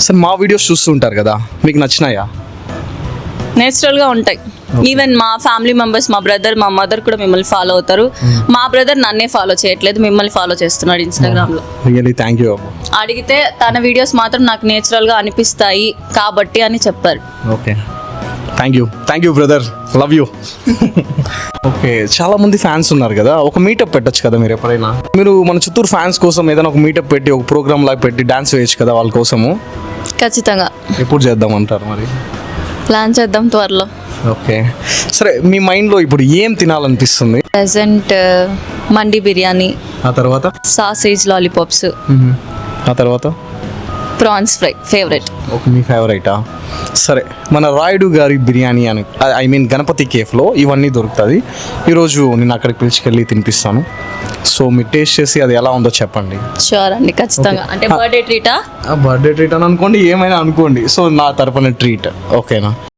Sir మా videos చూస్తుంటారు కదా, మీకు నచ్చినాయా? నేచురల్గా ఉంటాయి. ఈవెన్ మా ఫ్యామిలీ మెంబర్స్, మా బ్రదర్, మా మదర్ కూడా మిమ్మల్ని ఫాలో అవుతారు. మా బ్రదర్ నన్నే ఫాలో చేయట్లేదు, మిమ్మల్ని ఫాలో చేస్తున్నాడు ఇన్స్టాగ్రామ్లో. Really thank you. అడిగితే తన వీడియోస్ మాత్రం నాకు నేచురల్గా అనిపిస్తాయి కాబట్టి అని చెప్పారు. Okay, thank you brother, love you. Okay, చాలా మంది ఫ్యాన్స్ ఉన్నారు కదా, ఒక మీటప్ పెట్టచ్చు కదా మీరు ఎప్పుడైనా? మీరు మన చిత్తూరు ఫ్యాన్స్ కోసం ఏదైనా ఒక మీటప్ పెట్టి, ఒక ప్రోగ్రామ్ లాగా పెట్టి డాన్స్ వేయచ్చు కదా వాళ్ళ కోసము. ఖచ్చితంగా ఎప్పుడు చేద్దాం అంటారు మరి? ప్లాన్ చేద్దాం త్వరలో. ఓకే, సరే మీ మైండ్లో ఇప్పుడు ఏం తినాలనిపిస్తుంది? ప్రెసెంట్ మండి బిర్యానీ, ఆ తర్వాత సాసేజ్ లాలీపాప్స్, ఆ తర్వాత ప్రాన్స్ ఫ్రై ఫేవరెట్. ఓకే, మీ ఫేవరెటా? సరే, మన రాయుడు గారి బిర్యానీ అని, ఐ మీన్ గణపతి కేఫ్లో ఇవన్నీ దొరుకుతుంది. ఈరోజు నేను అక్కడికి పిలిచికెళ్ళి తినిపిస్తాను. సో మీరు టేస్ట్ చేసి అది ఎలా ఉందో చెప్పండి. షూర్ అండి, ఖచ్చితంగా. అంటే బర్త్డే ట్రీటా? బర్త్డే ట్రీట్ అని అనుకోండి, ఏమైనా అనుకోండి. సో నా తరపున ట్రీట్, ఓకేనా?